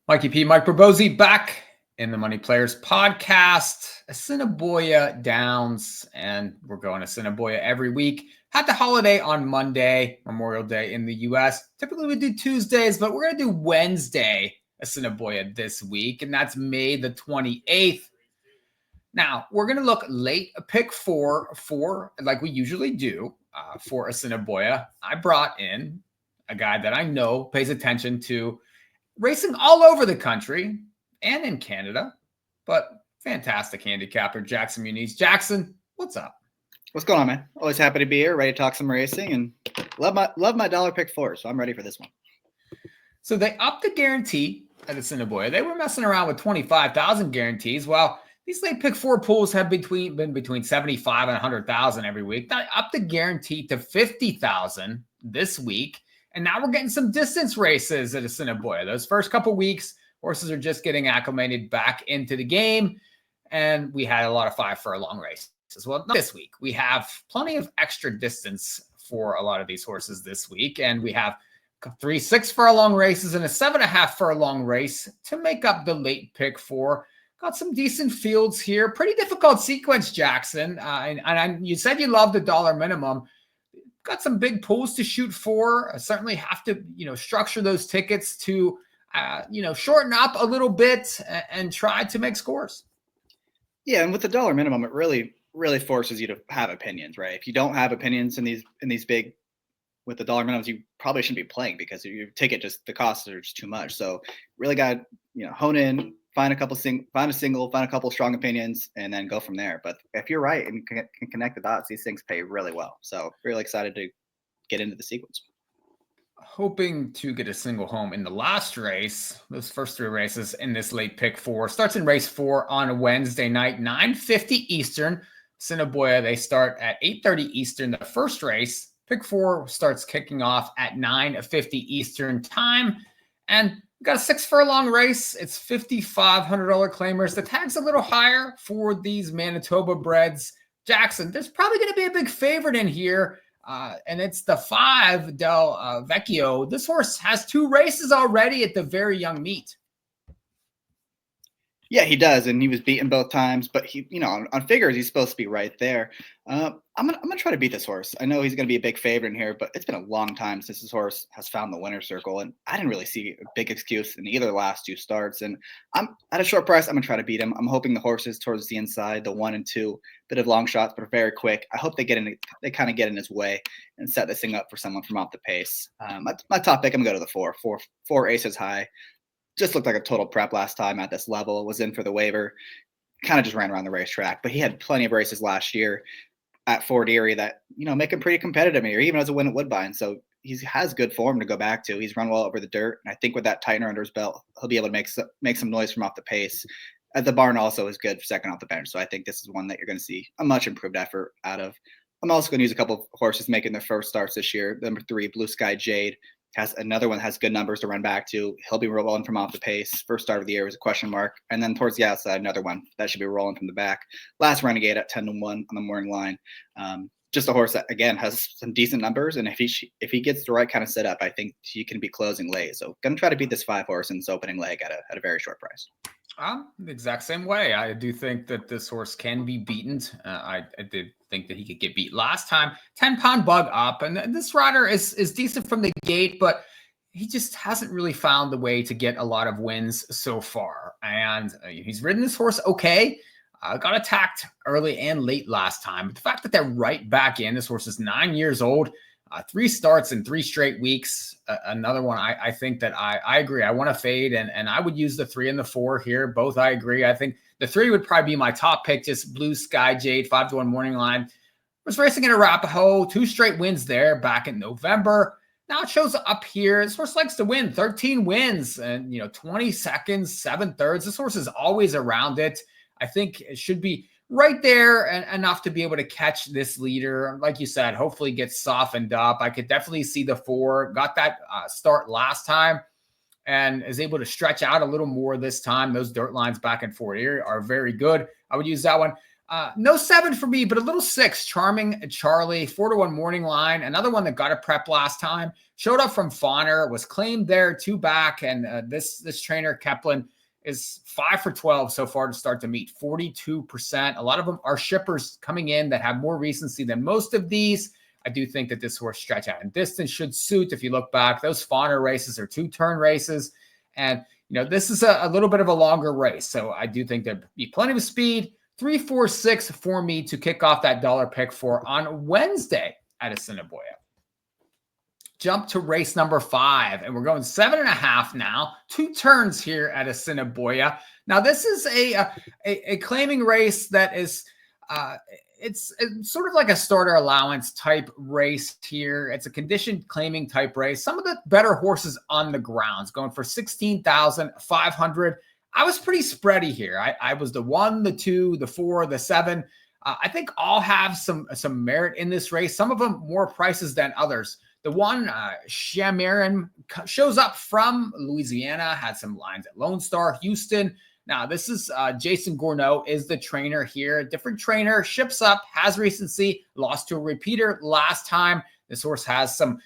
Mikey Mike Probosi back in the Money Players podcast, Assiniboia Downs, and we're going to Assiniboia every week. Had the holiday on Monday, Memorial Day in the U.S. Typically we do Tuesdays, but we're going to do Wednesday Assiniboia this week, and that's May the 28th. Now, we're going to look late pick four like we usually do for Assiniboia. I brought in a guy that I know pays attention to racing all over the country and in Canada, but fantastic handicapper, Jackson Muniz. Jackson, what's up? What's going on, man? Always happy to be here, ready to talk some racing, and love my dollar pick four, so I'm ready for this one. So they upped the guarantee at Assiniboia. They were messing around with 25,000 guarantees. Well, these late pick four pools have been between 75 and 100,000 every week. They upped the guarantee to 50,000 this week. And now we're getting some distance races at Assiniboia. Those first couple weeks, horses are just getting acclimated back into the game. And we had a lot of 5 furlong races. Well, not this week. We have plenty of extra distance for a lot of these horses this week. And we have 3 6 furlong races and a 7.5 furlong race to make up the late pick four. Got some decent fields here. Pretty difficult sequence, Jackson. You said you love the dollar minimum. Got some big pools to shoot for. Certainly have to, structure those tickets to, shorten up a little bit and try to make scores. Yeah, and with the dollar minimum, it really forces you to have opinions, right? If you don't have opinions in these big, with the dollar minimums, you probably shouldn't be playing because your ticket the costs are just too much. So really got to, hone in, find a couple strong opinions, and then go from there. But if you're right and can connect the dots, these things pay really well. So really excited to get into the sequence. Hoping to get a single home in the last race. Those first 3 races in this late pick four starts in race 4 on a Wednesday night, 9:50 Eastern. Assiniboia, they start at 8:30 Eastern. The first race, pick 4, starts kicking off at 9:50 Eastern time. And we've got a 6 furlong race. It's $5,500 claimers. The tag's a little higher for these Manitoba breds. Jackson, there's probably going to be a big favorite in here, and it's the 5 Del Vecchio. This horse has 2 races already at the very young meet. Yeah, he does, and he was beaten both times. But he, on figures, he's supposed to be right there. I'm gonna try to beat this horse. I know he's gonna be a big favorite in here, but it's been a long time since this horse has found the winner's circle, and I didn't really see a big excuse in either of the last 2 starts. And I'm at a short price. I'm gonna try to beat him. I'm hoping the horses towards the inside, the 1 and 2, bit of long shots, but are very quick. I hope they kind of get in his way and set this thing up for someone from off the pace. My top pick, I'm gonna go to the 4 aces high. Just looked like a total prep last time at this level. Was in for the waiver. Kind of just ran around the racetrack, but he had plenty of races last year at Fort Erie that, make him pretty competitive here, even as a win at Woodbine. So he has good form to go back to. He's run well over the dirt. And I think with that tightener under his belt, he'll be able to make some noise from off the pace. The barn also is good for second off the bench. So I think this is one that you're going to see a much improved effort out of. I'm also going to use a couple of horses making their first starts this year. Number 3, Blue Sky Jade. Has good numbers to run back to. He'll be rolling from off the pace. First start of the year was a question mark. And then towards the outside, another one that should be rolling from the back. Last Renegade at 10-1 on the morning line. Just a horse that, again, has some decent numbers. And if he gets the right kind of setup, I think he can be closing late. So going to try to beat this 5 horse in this opening leg at a very short price. The exact same way. I do think that this horse can be beaten. I did think that he could get beat last time. 10-pound bug up. And this rider is decent from the gate, but he just hasn't really found the way to get a lot of wins so far. And he's ridden this horse okay. Got attacked early and late last time. But the fact that they're right back in, this horse is 9 years old. 3 starts in 3 straight weeks. Another one, I think that I agree. I want to fade, and I would use the 3 and the 4 here. Both I agree. I think the 3 would probably be my top pick, just Blue Sky Jade, 5-1 morning line. Was racing in Arapahoe, 2 straight wins there back in November. Now it shows up here. This horse likes to win, 13 wins and 20 seconds, 7 thirds. This horse is always around it. I think it should be right there and enough to be able to catch this leader. Like you said, hopefully gets softened up. I could definitely see the 4. Got that start last time and is able to stretch out a little more this time. Those dirt lines back and forth here are very good. I would use that one. No 7 for me, but a little 6. Charming Charlie, 4-1 morning line. Another one that got a prep last time. Showed up from Fawner, was claimed there 2 back, and this trainer Kaplan is 5 for 12 so far to start the meet. 42%. A lot of them are shippers coming in that have more recency than most of these. I do think that this horse stretch out and distance should suit. If you look back, those Fawner races are 2-turn races, and this is a little bit of a longer race. So I do think there'd be plenty of speed. 3, 4, 6 for me to kick off that dollar pick for on Wednesday at Assiniboia. Jump to race number 5, and we're going 7.5 now. 2 turns here at Assiniboia. Now, this is a claiming race that is it's sort of like a starter allowance type race here. It's a conditioned claiming type race. Some of the better horses on the grounds going for 16,500. I was pretty spready here. I was the 1, the 2, the 4, the 7. I think all have some merit in this race. Some of them more prices than others. The 1, Shamarin, shows up from Louisiana, had some lines at Lone Star, Houston. Now, this is Jason Gourneau is the trainer here. Different trainer, ships up, has recency, lost to a repeater last time. This horse has some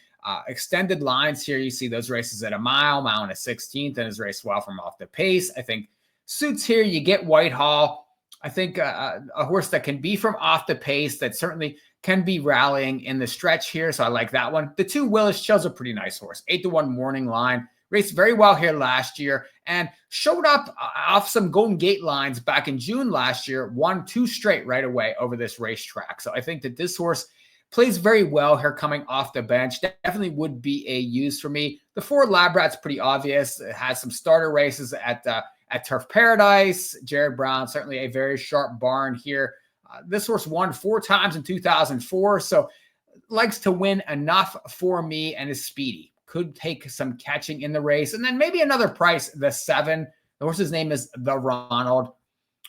extended lines here. You see those races at a mile and a 16th, and has raced well from off the pace. I think suits here. You get Whitehall. I think a horse that can be from off the pace that certainly can be rallying in the stretch here. So I like that one. The 2, Willis Chill's a pretty nice horse. 8-1 morning line. Raced very well here last year and showed up off some Golden Gate lines back in June last year. Won 2 straight right away over this racetrack. So I think that this horse plays very well here coming off the bench. Definitely would be a use for me. The 4, Labrat's pretty obvious. It has some starter races at Turf Paradise. Jared Brown, certainly a very sharp barn here. This horse won 4 times in 2004, so likes to win enough for me and is speedy. Could take some catching in the race. And then maybe another price, the 7. The horse's name is the Ronald.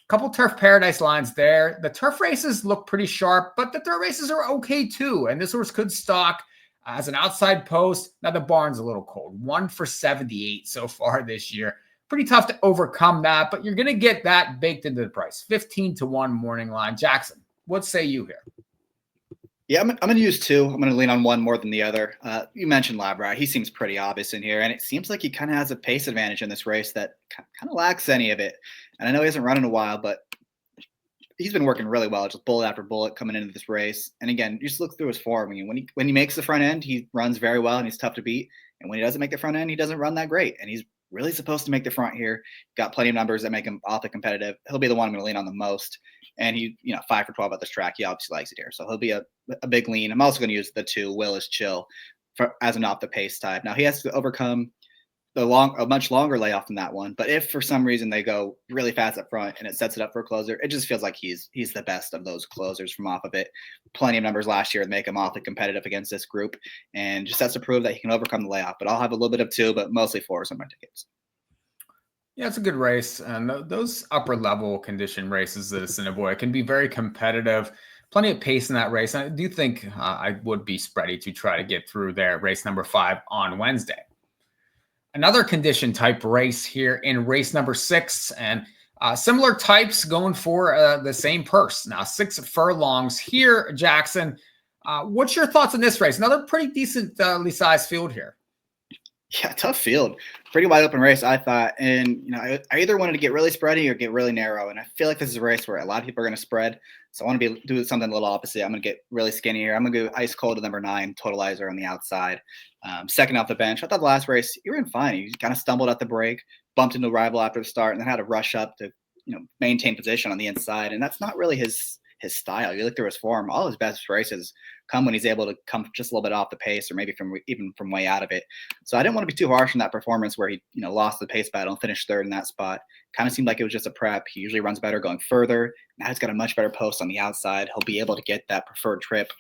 Couple Turf Paradise lines there. The turf races look pretty sharp, but the dirt races are okay too. And this horse could stock as an outside post. Now the barn's a little cold. 1 for 78 so far this year. Pretty tough to overcome that, but you're going to get that baked into the price. 15-1 morning line. Jackson, what say you here? Yeah, I'm going to use 2. I'm going to lean on 1 more than the other. You mentioned Labrat. He seems pretty obvious in here, and it seems like he kind of has a pace advantage in this race that kind of lacks any of it. And I know he hasn't run in a while, but he's been working really well, just bullet after bullet coming into this race. And again, just look through his form. I mean, when he makes the front end, he runs very well, and he's tough to beat. And when he doesn't make the front end, he doesn't run that great. And he's really supposed to make the front here. Got plenty of numbers that make him awfully competitive. He'll be the one I'm going to lean on the most. And he, 5 for 12 at this track. He obviously likes it here. So he'll be a big lean. I'm also going to use the 2, Willis Chill, as an off the pace type. Now he has to overcome a much longer layoff than that one. But if for some reason they go really fast up front and it sets it up for a closer, it just feels like he's the best of those closers from off of it. Plenty of numbers last year that make him awfully competitive against this group, and just has to prove that he can overcome the layoff. But I'll have a little bit of 2, but mostly 4s on my tickets. Yeah, it's a good race. And those upper level condition races at Assiniboia can be very competitive. Plenty of pace in that race. And I do think I would be spready to try to get through there. Race number 5 on Wednesday. Another condition type race here in race number 6, and similar types going for the same purse. Now 6 furlongs here, Jackson. What's your thoughts on this race? Another pretty decently sized field here. Yeah, tough field. Pretty wide open race, I thought. And, I either wanted to get really spready or get really narrow. And I feel like this is a race where a lot of people are going to spread. So I want to do something a little opposite. I'm going to get really skinny here. I'm going to go ice cold to number 9, Totalizer on the outside. Second off the bench. I thought the last race, you were in fine. You kind of stumbled at the break, bumped into a rival after the start, and then had to rush up to, maintain position on the inside. And that's not really his style. You look through his form, all his best races come when he's able to come just a little bit off the pace, or maybe even from way out of it. So I didn't want to be too harsh on that performance where he, lost the pace battle and finished 3rd in that spot. Kind of seemed like it was just a prep. He usually runs better going further. Now he's got a much better post on the outside. He'll be able to get that preferred trip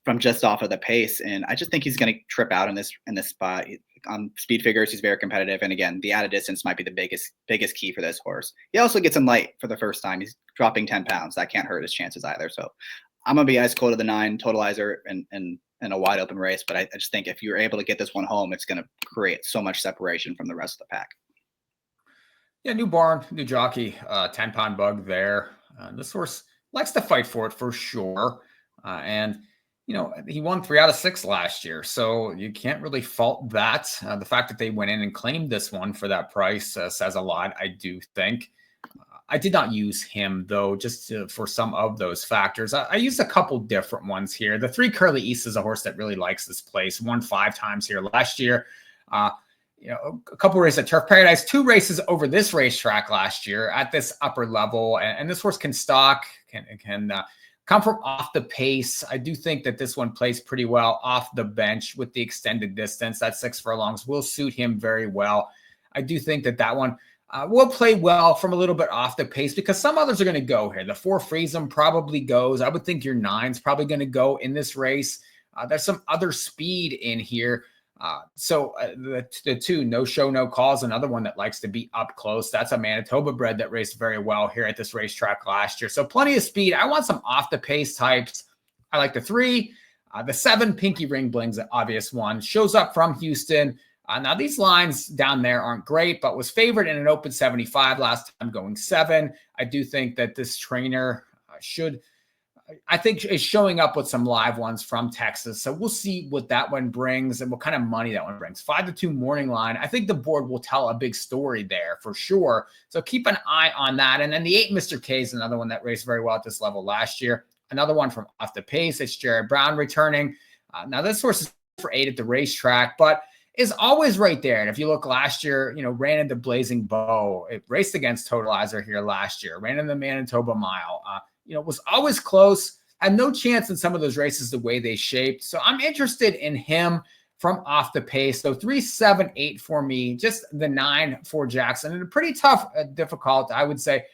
from just off of the pace. And I just think he's going to trip out in this spot. On speed figures, he's very competitive. And again, the added distance might be the biggest key for this horse. He also gets him light for the first time. He's dropping 10 pounds. That can't hurt his chances either. So I'm going to be ice cold to the 9, Totalizer, and a wide open race. But I just think if you're able to get this one home, it's going to create so much separation from the rest of the pack. Yeah, new barn, new jockey, 10-pound bug there. This horse likes to fight for it for sure. And, he won 3 out of 6 last year. So you can't really fault that. The fact that they went in and claimed this one for that price says a lot, I do think. I did not use him, though, for some of those factors. I used a couple different ones here. The 3 Curly East is a horse that really likes this place. Won 5 times here last year. A couple races at Turf Paradise, 2 races over this racetrack last year at this upper level. And this horse can stalk, can come from off the pace. I do think that this one plays pretty well off the bench with the extended distance. That 6 furlongs will suit him very well. I do think that one will play well from a little bit off the pace because some others are going to go here. The 4 Friesem probably goes. I would think your 9's probably going to go in this race. There's some other speed in here. So the 2 No Show No Calls, another one that likes to be up close. That's a Manitoba bred that raced very well here at this racetrack last year. So plenty of speed. I want some off the pace types. I like the 3, the 7 Pinky Ring Bling's the obvious one. Shows up from Houston. Now these lines down there aren't great, but was favored in an open 75 last time, going 7. I do think that this trainer is showing up with some live ones from Texas. So we'll see what that one brings and what kind of money that one brings. 5-2 morning line. I think the board will tell a big story there for sure. So keep an eye on that. And then the 8 Mr. K is another one that raced very well at this level last year. Another one from off the pace. It's Jared Brown returning. Now this horse is for 8 at the racetrack, but is always right there. And if you look last year, ran into Blazing Bow. It raced against Totalizer here last year. Ran in the Manitoba Mile. Was always close, had no chance in some of those races the way they shaped. So I'm interested in him from off the pace. So 3, 7, 8 for me, just the 9 for Jackson. And a pretty tough, difficult, I would say,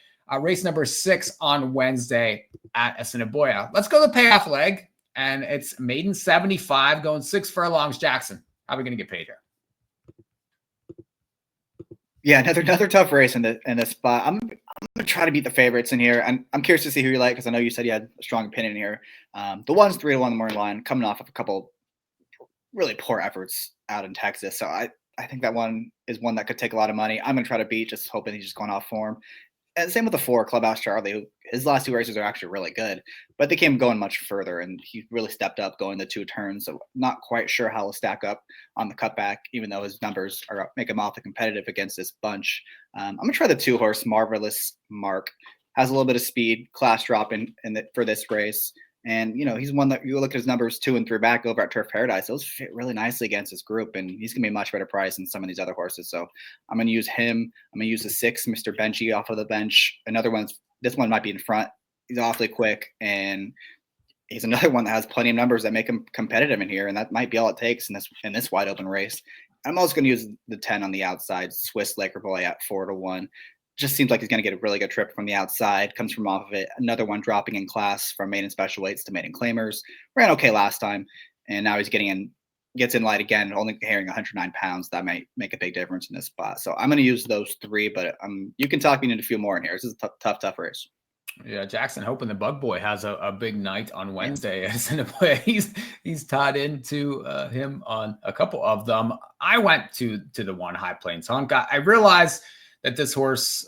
race number 6 on Wednesday at Assiniboia. Let's go to the payoff leg. And it's maiden 75 going 6 furlongs. Jackson, how are we going to get paid here? Yeah, another tough race in this spot. I'm gonna try to beat the favorites in here, and I'm curious to see who you like because I know you said you had a strong opinion here. The 1's 3-1 the morning line, coming off of a couple really poor efforts out in Texas. So I think that one is one that could take a lot of money. I'm gonna try to beat, just hoping he's just going off form. And same with the 4 Clubhouse Charlie, who his last 2 races are actually really good, but they came going much further, and he really stepped up going the 2 turns. So not quite sure how he'll stack up on the cutback, even though his numbers are make him awfully competitive against this bunch. I'm gonna try the 2 horse Marvelous Mark. Has a little bit of speed, class drop for this race. And, he's one that you look at his numbers 2 and 3 back over at Turf Paradise. Those fit really nicely against this group, and he's going to be a much better price than some of these other horses. So I'm going to use him. I'm going to use the 6, Mr. Benchy, off of the bench. This one might be in front. He's awfully quick, and he's another one that has plenty of numbers that make him competitive in here, and that might be all it takes in this wide open race. I'm also going to use the 10 on the outside, Swiss Laker Boy at 4-1. Just seems like he's going to get a really good trip from the outside. Comes from off of it. Another one dropping in class from maiden special weights to maiden claimers. Ran okay last time, and now he's gets in light again, only carrying 109 pounds. That might make a big difference in this spot. So I'm going to use those 3, but you can talk me into a few more in here. This is a tough race. Yeah, Jackson hoping the Bug Boy has a big night on Wednesday. He's tied into him on a couple of them. I went to the 1 High Plains Hunk. I realized that this horse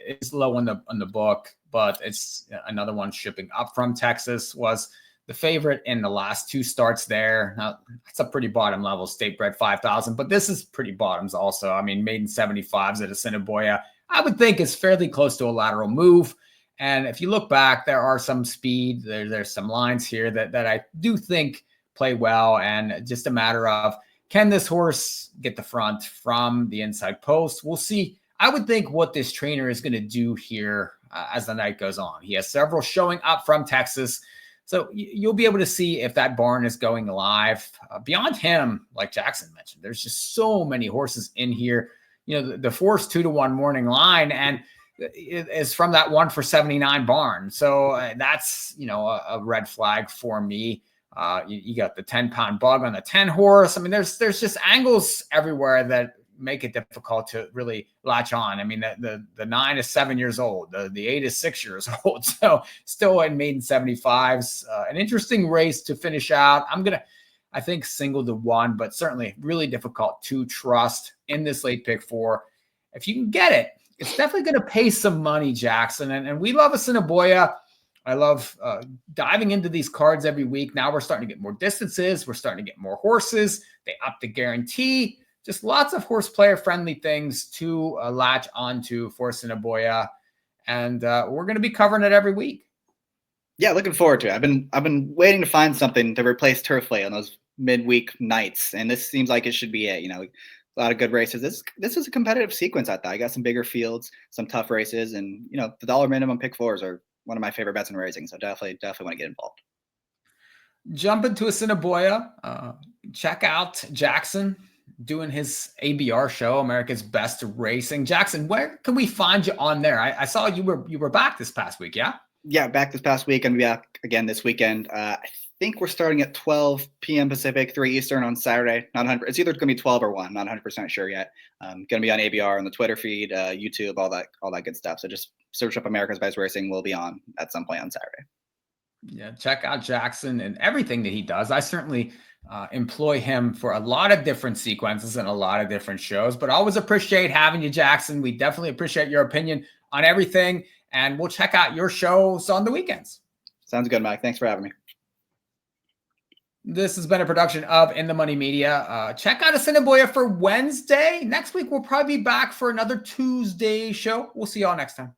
is low on the book, but it's another one shipping up from Texas. Was the favorite in the last 2 starts there. Now, that's a pretty bottom level, state bred 5,000, but this is pretty bottoms also. I mean, maiden 75s at Assiniboia, I would think is fairly close to a lateral move. And if you look back, there are some speed. There's some lines here that I do think play well, and just a matter of, can this horse get the front from the inside post? We'll see. I would think what this trainer is going to do here as the night goes on. He has several showing up from Texas. So you'll be able to see if that barn is going live. Beyond him, like Jackson mentioned, there's just so many horses in here. The 4's 2-1 morning line, and it is from that 1 for 79 barn. So that's, a red flag for me. You got the 10-pound bug on the 10 horse. I mean, there's just angles everywhere that make it difficult to really latch on. I mean, the 9 is 7 years old. The 8 is 6 years old. So still in maiden 75s, an interesting race to finish out. I think single to 1, but certainly really difficult to trust in this late pick 4. If you can get it, it's definitely going to pay some money, Jackson. And we love Assiniboia. I love diving into these cards every week. Now we're starting to get more distances. We're starting to get more horses. They up the guarantee. Just lots of horse player friendly things to latch onto for Assiniboia. And we're going to be covering it every week. Yeah, looking forward to it. I've been waiting to find something to replace turf play on those midweek nights, and this seems like it should be it. You know, a lot of good races. This was a competitive sequence. I thought I got some bigger fields, some tough races, and you know the dollar minimum pick fours are one of my favorite bets in racing. So definitely want to get involved. Jump into Assiniboia. Check out Jackson doing his ABR show, America's Best Racing. Jackson, where can we find you on there? I saw you were back this past week, yeah? Yeah, back this past week and back again this weekend. I think we're starting at 12 p.m. Pacific, 3 Eastern on Saturday. Not 100. It's either going to be 12 or 1. Not 100% sure yet. Going to be on ABR on the Twitter feed, YouTube, all that good stuff. So just search up America's Best Racing. We'll be on at some point on Saturday. Yeah, check out Jackson and everything that he does. I certainly employ him for a lot of different sequences and a lot of different shows, but always appreciate having you, Jackson. We definitely appreciate your opinion on everything, and we'll check out your shows on the weekends. Sounds good, Mike. Thanks for having me. This has been a production of In the Money Media. Check out Assiniboia for Wednesday. Next week, we'll probably be back for another Tuesday show. We'll see y'all next time.